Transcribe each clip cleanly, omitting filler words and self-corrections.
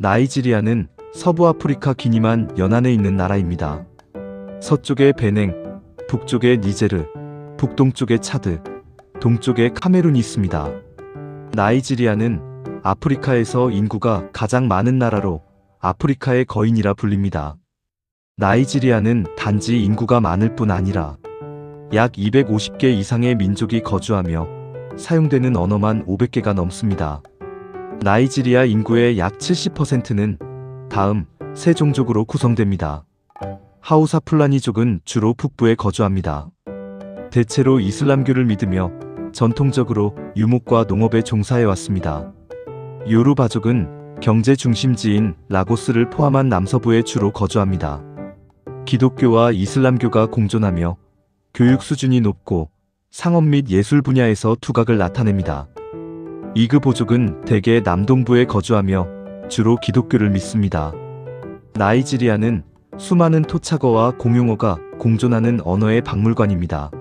나이지리아는 서부 아프리카 기니만 연안에 있는 나라입니다. 서쪽에 베냉, 북쪽에 니제르, 북동쪽에 차드, 동쪽에 카메룬이 있습니다. 나이지리아는 아프리카에서 인구가 가장 많은 나라로 아프리카의 거인이라 불립니다. 나이지리아는 단지 인구가 많을 뿐 아니라 약 250개 이상의 민족이 거주하며 사용되는 언어만 500개가 넘습니다. 나이지리아 인구의 약 70%는 다음 세 종족으로 구성됩니다. 하우사 플라니족은 주로 북부에 거주합니다. 대체로 이슬람교를 믿으며 전통적으로 유목과 농업에 종사해 왔습니다. 요루바족은 경제 중심지인 라고스를 포함한 남서부에 주로 거주합니다. 기독교와 이슬람교가 공존하며 교육 수준이 높고 상업 및 예술 분야에서 두각을 나타냅니다. 이그보족은 대개 남동부에 거주하며 주로 기독교를 믿습니다. 나이지리아는 수많은 토착어와 공용어가 공존하는 언어의 박물관입니다.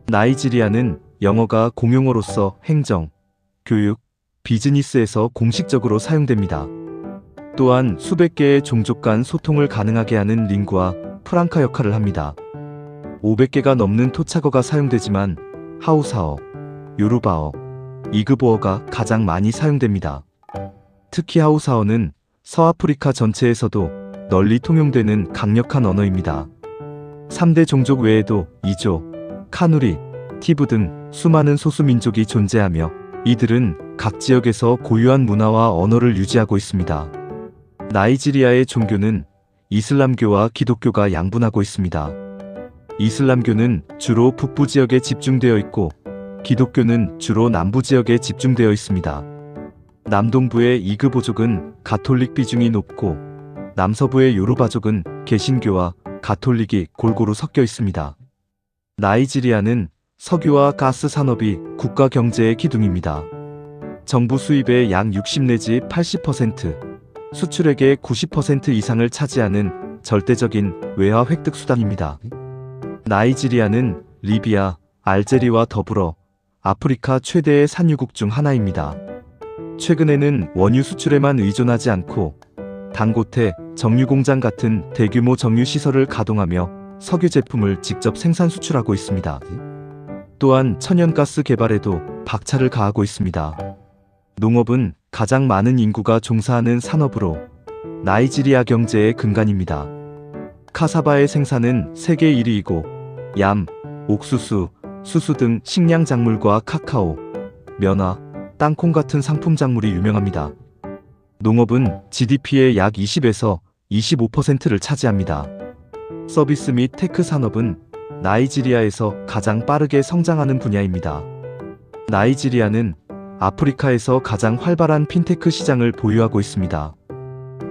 나이지리아는 영어가 공용어로서 행정, 교육, 비즈니스에서 공식적으로 사용됩니다. 또한 수백 개의 종족 간 소통을 가능하게 하는 링구아 프랑카 역할을 합니다. 500개가 넘는 토착어가 사용되지만 하우사어, 요루바어, 이그보어가 가장 많이 사용됩니다. 특히 하우사어는 서아프리카 전체에서도 널리 통용되는 강력한 언어입니다. 3대 종족 외에도 이조, 카누리, 티브 등 수많은 소수민족이 존재하며 이들은 각 지역에서 고유한 문화와 언어를 유지하고 있습니다. 나이지리아의 종교는 이슬람교와 기독교가 양분하고 있습니다. 이슬람교는 주로 북부 지역에 집중되어 있고 기독교는 주로 남부 지역에 집중되어 있습니다. 남동부의 이그보족은 가톨릭 비중이 높고 남서부의 요루바족은 개신교와 가톨릭이 골고루 섞여 있습니다. 나이지리아는 석유와 가스 산업이 국가 경제의 기둥입니다. 정부 수입의 약 60 내지 80%, 수출액의 90% 이상을 차지하는 절대적인 외화 획득 수단입니다. 나이지리아는 리비아, 알제리와 더불어 아프리카 최대의 산유국 중 하나입니다. 최근에는 원유 수출에만 의존하지 않고 단고테, 정유공장 같은 대규모 정유시설을 가동하며 석유 제품을 직접 생산 수출하고 있습니다. 또한 천연가스 개발에도 박차를 가하고 있습니다. 농업은 가장 많은 인구가 종사하는 산업으로 나이지리아 경제의 근간입니다. 카사바의 생산은 세계 1위이고 얌, 옥수수, 수수 등 식량 작물과 카카오, 면화, 땅콩 같은 상품 작물이 유명합니다. 농업은 GDP의 약 20에서 25%를 차지합니다. 서비스 및 테크 산업은 나이지리아에서 가장 빠르게 성장하는 분야입니다. 나이지리아는 아프리카에서 가장 활발한 핀테크 시장을 보유하고 있습니다.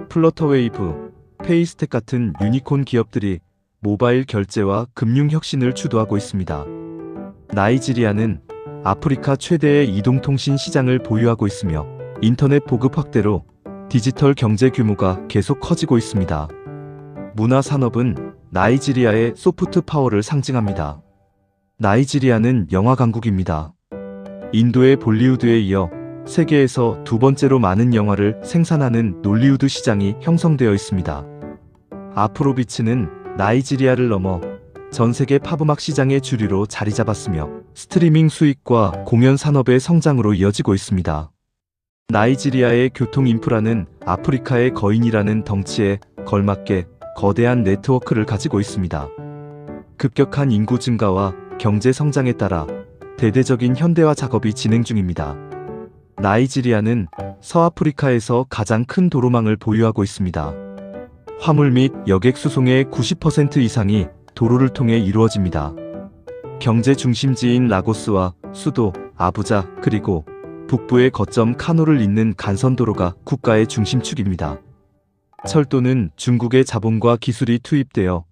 플러터웨이브, 페이스텍 같은 유니콘 기업들이 모바일 결제와 금융 혁신을 주도하고 있습니다. 나이지리아는 아프리카 최대의 이동통신 시장을 보유하고 있으며 인터넷 보급 확대로 디지털 경제 규모가 계속 커지고 있습니다. 문화 산업은 나이지리아의 소프트 파워를 상징합니다. 나이지리아는 영화 강국입니다. 인도의 볼리우드에 이어 세계에서 두 번째로 많은 영화를 생산하는 놀리우드 시장이 형성되어 있습니다. 아프로비츠는 나이지리아를 넘어 전 세계 팝음악 시장의 주류로 자리 잡았으며 스트리밍 수익과 공연 산업의 성장으로 이어지고 있습니다. 나이지리아의 교통 인프라는 아프리카의 거인이라는 덩치에 걸맞게 거대한 네트워크를 가지고 있습니다. 급격한 인구 증가와 경제 성장에 따라 대대적인 현대화 작업이 진행 중입니다. 나이지리아는 서아프리카에서 가장 큰 도로망을 보유하고 있습니다. 화물 및 여객 수송의 90% 이상이 도로를 통해 이루어집니다. 경제 중심지인 라고스와 수도 아부자 그리고 북부의 거점 카노를 잇는 간선도로가 국가의 중심축입니다. 철도는 중국의 자본과 기술이 투입되어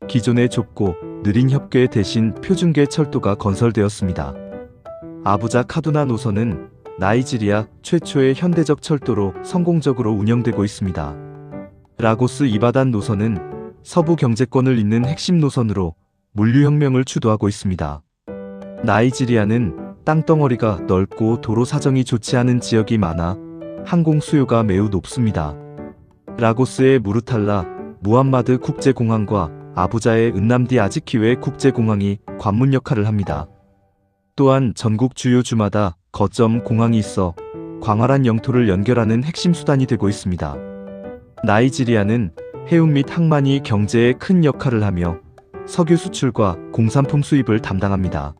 기존의 좁고 느린 협계 대신 표준계 철도가 건설되었습니다. 아부자 카두나 노선은 나이지리아 최초의 현대적 철도로 성공적으로 운영되고 있습니다. 라고스 이바단 노선은 서부 경제권을 잇는 핵심 노선으로 물류혁명을 주도하고 있습니다. 나이지리아는 땅덩어리가 넓고 도로 사정이 좋지 않은 지역이 많아 항공 수요가 매우 높습니다. 라고스의 무르탈라 무함마드 국제공항과 아부자의 은남디 아지키웨 국제공항이 관문 역할을 합니다. 또한 전국 주요 주마다 거점 공항이 있어 광활한 영토를 연결하는 핵심 수단이 되고 있습니다. 나이지리아는 해운 및 항만이 경제에 큰 역할을 하며 석유 수출과 공산품 수입을 담당합니다.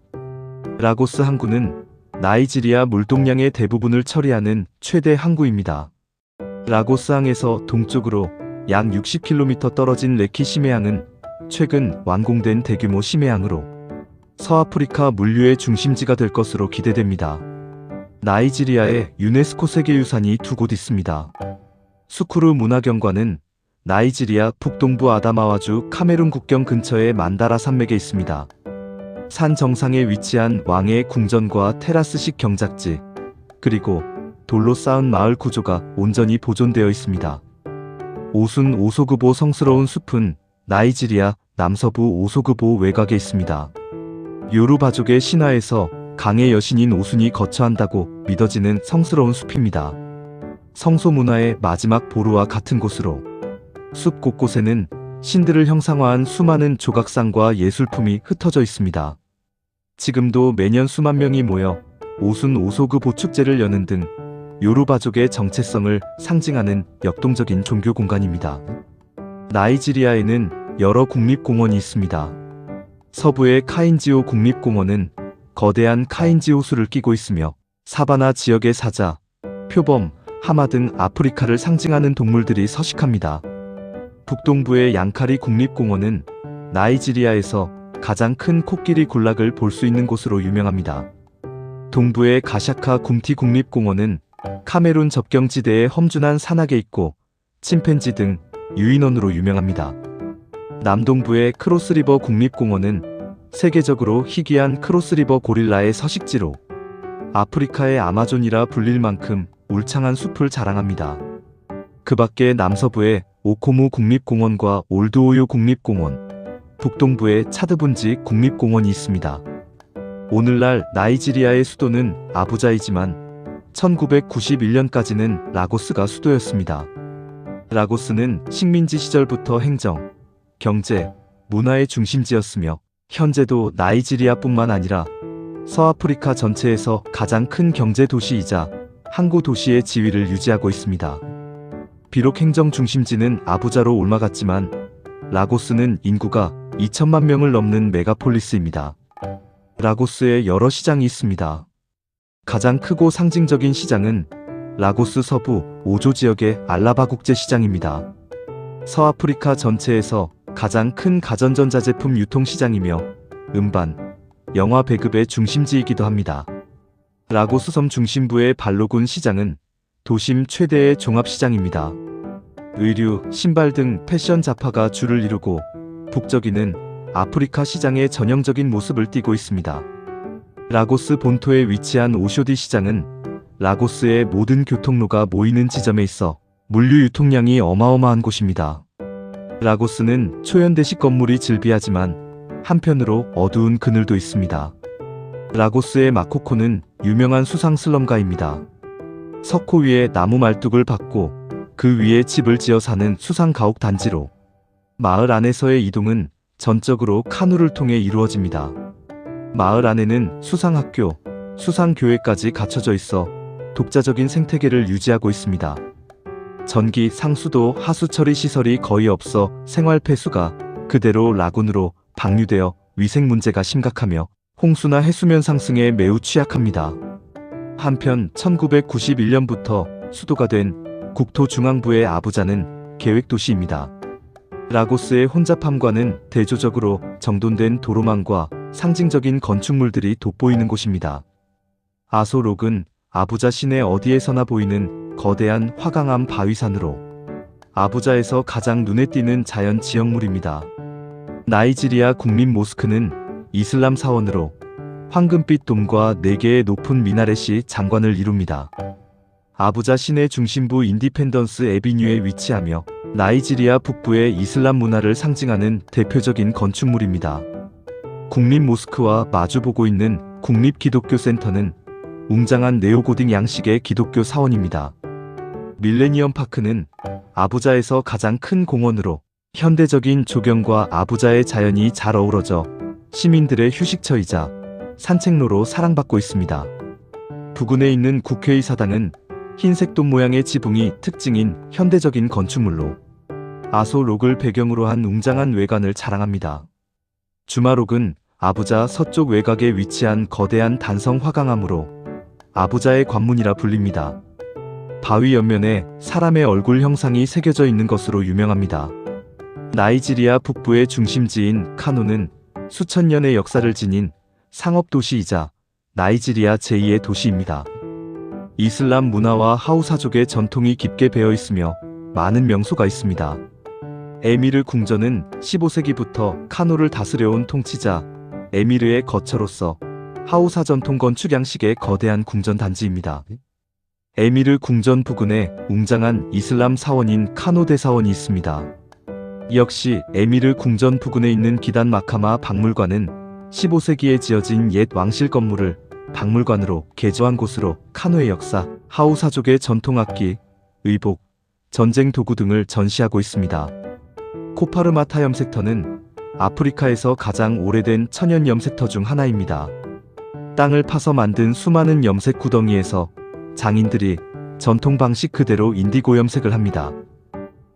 라고스 항구는 나이지리아 물동량의 대부분을 처리하는 최대 항구입니다. 라고스항에서 동쪽으로 약 60km 떨어진 레키 심해항은 최근 완공된 대규모 심해항으로 서아프리카 물류의 중심지가 될 것으로 기대됩니다. 나이지리아에 유네스코 세계유산이 두 곳 있습니다. 수쿠루 문화경관은 나이지리아 북동부 아다마와주 카메룬 국경 근처의 만다라 산맥에 있습니다. 산 정상에 위치한 왕의 궁전과 테라스식 경작지, 그리고 돌로 쌓은 마을 구조가 온전히 보존되어 있습니다. 오순 오소그보 성스러운 숲은 나이지리아 남서부 오소그보 외곽에 있습니다. 요루바족의 신화에서 강의 여신인 오순이 거처한다고 믿어지는 성스러운 숲입니다. 성소 문화의 마지막 보루와 같은 곳으로 숲 곳곳에는 신들을 형상화한 수많은 조각상과 예술품이 흩어져 있습니다. 지금도 매년 수만 명이 모여 오순 오소그보 축제를 여는 등 요루바족의 정체성을 상징하는 역동적인 종교 공간입니다. 나이지리아에는 여러 국립공원이 있습니다. 서부의 카인지오 국립공원은 거대한 카인지 호수를 끼고 있으며 사바나 지역의 사자, 표범, 하마 등 아프리카를 상징하는 동물들이 서식합니다. 북동부의 양카리 국립공원은 나이지리아에서 가장 큰 코끼리 군락을 볼 수 있는 곳으로 유명합니다. 동부의 가샤카 굼티 국립공원은 카메룬 접경지대의 험준한 산악에 있고 침팬지 등 유인원으로 유명합니다. 남동부의 크로스리버 국립공원은 세계적으로 희귀한 크로스리버 고릴라의 서식지로 아프리카의 아마존이라 불릴 만큼 울창한 숲을 자랑합니다. 그 밖에 남서부의 오코무 국립공원과 올드오요 국립공원, 북동부의 차드분지 국립공원이 있습니다. 오늘날 나이지리아의 수도는 아부자이지만 1991년까지는 라고스가 수도였습니다. 라고스는 식민지 시절부터 행정, 경제, 문화의 중심지였으며 현재도 나이지리아뿐만 아니라 서아프리카 전체에서 가장 큰 경제 도시이자 항구 도시의 지위를 유지하고 있습니다. 비록 행정 중심지는 아부자로 옮아갔지만 라고스는 인구가 2천만 명을 넘는 메가폴리스입니다. 라고스에 여러 시장이 있습니다. 가장 크고 상징적인 시장은 라고스 서부 오조 지역의 알라바 국제시장입니다. 서아프리카 전체에서 가장 큰 가전전자제품 유통시장이며 음반, 영화 배급의 중심지이기도 합니다. 라고스 섬 중심부의 발로군 시장은 도심 최대의 종합시장입니다. 의류, 신발 등 패션 잡화가 주를 이루고 북적이는 아프리카 시장의 전형적인 모습을 띠고 있습니다. 라고스 본토에 위치한 오쇼디 시장은 라고스의 모든 교통로가 모이는 지점에 있어 물류 유통량이 어마어마한 곳입니다. 라고스는 초현대식 건물이 즐비하지만 한편으로 어두운 그늘도 있습니다. 라고스의 마코코는 유명한 수상 슬럼가입니다. 석호 위에 나무 말뚝을 박고 그 위에 집을 지어 사는 수상 가옥 단지로 마을 안에서의 이동은 전적으로 카누를 통해 이루어집니다. 마을 안에는 수상학교, 수상교회까지 갖춰져 있어 독자적인 생태계를 유지하고 있습니다. 전기, 상수도, 하수 처리 시설이 거의 없어 생활 폐수가 그대로 라군으로 방류되어 위생 문제가 심각하며 홍수나 해수면 상승에 매우 취약합니다. 한편 1991년부터 수도가 된 국토중앙부의 아부자는 계획도시입니다. 라고스의 혼잡함과는 대조적으로 정돈된 도로망과 상징적인 건축물들이 돋보이는 곳입니다. 아소록은 아부자 시내 어디에서나 보이는 거대한 화강암 바위산으로 아부자에서 가장 눈에 띄는 자연 지형물입니다. 나이지리아 국민 모스크는 이슬람 사원으로 황금빛 돔과 4개의 높은 미나렛이 장관을 이룹니다. 아부자 시내 중심부 인디펜던스 에비뉴에 위치하며 나이지리아 북부의 이슬람 문화를 상징하는 대표적인 건축물입니다. 국립 모스크와 마주보고 있는 국립기독교센터는 웅장한 네오고딕 양식의 기독교 사원입니다. 밀레니엄 파크는 아부자에서 가장 큰 공원으로 현대적인 조경과 아부자의 자연이 잘 어우러져 시민들의 휴식처이자 산책로로 사랑받고 있습니다. 부근에 있는 국회의사당은 흰색 돔 모양의 지붕이 특징인 현대적인 건축물로 아소록을 배경으로 한 웅장한 외관을 자랑합니다. 주마록은 아부자 서쪽 외곽에 위치한 거대한 단성 화강암으로 아부자의 관문이라 불립니다. 바위 옆면에 사람의 얼굴 형상이 새겨져 있는 것으로 유명합니다. 나이지리아 북부의 중심지인 카노는 수천 년의 역사를 지닌 상업도시이자 나이지리아 제2의 도시입니다. 이슬람 문화와 하우사족의 전통이 깊게 배어 있으며 많은 명소가 있습니다. 에미르 궁전은 15세기부터 카노를 다스려온 통치자 에미르의 거처로서 하우사 전통 건축 양식의 거대한 궁전 단지입니다. 에미르 궁전 부근에 웅장한 이슬람 사원인 카노 대사원이 있습니다. 역시 에미르 궁전 부근에 있는 기단 마카마 박물관은 15세기에 지어진 옛 왕실 건물을 박물관으로 개조한 곳으로 카노의 역사, 하우사족의 전통악기, 의복, 전쟁 도구 등을 전시하고 있습니다. 코파르마타 염색터는 아프리카에서 가장 오래된 천연 염색터 중 하나입니다. 땅을 파서 만든 수많은 염색 구덩이에서 장인들이 전통 방식 그대로 인디고 염색을 합니다.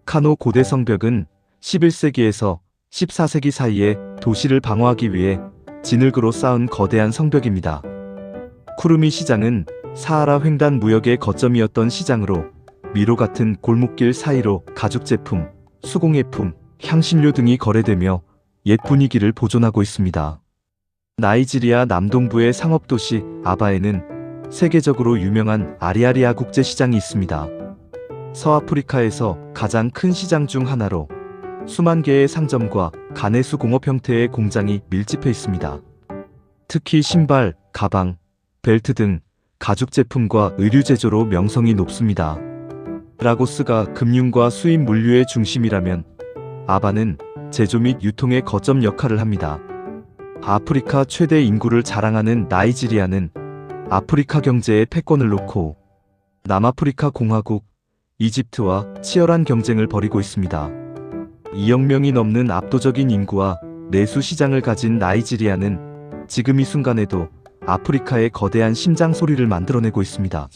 카노 고대 성벽은 11세기에서 14세기 사이에 도시를 방어하기 위해 진흙으로 쌓은 거대한 성벽입니다. 쿠르미 시장은 사하라 횡단 무역의 거점이었던 시장으로 미로 같은 골목길 사이로 가죽 제품, 수공예품, 향신료 등이 거래되며 옛 분위기를 보존하고 있습니다. 나이지리아 남동부의 상업도시 아바에는 세계적으로 유명한 아리아리아 국제시장이 있습니다. 서아프리카에서 가장 큰 시장 중 하나로 수만 개의 상점과 가내수 공업 형태의 공장이 밀집해 있습니다. 특히 신발, 가방, 벨트 등 가죽 제품과 의류 제조로 명성이 높습니다. 라고스가 금융과 수입 물류의 중심이라면 아바는 제조 및 유통의 거점 역할을 합니다. 아프리카 최대 인구를 자랑하는 나이지리아는 아프리카 경제의 패권을 놓고 남아프리카 공화국, 이집트와 치열한 경쟁을 벌이고 있습니다. 2억 명이 넘는 압도적인 인구와 내수 시장을 가진 나이지리아는 지금 이 순간에도 아프리카의 거대한 심장 소리를 만들어내고 있습니다.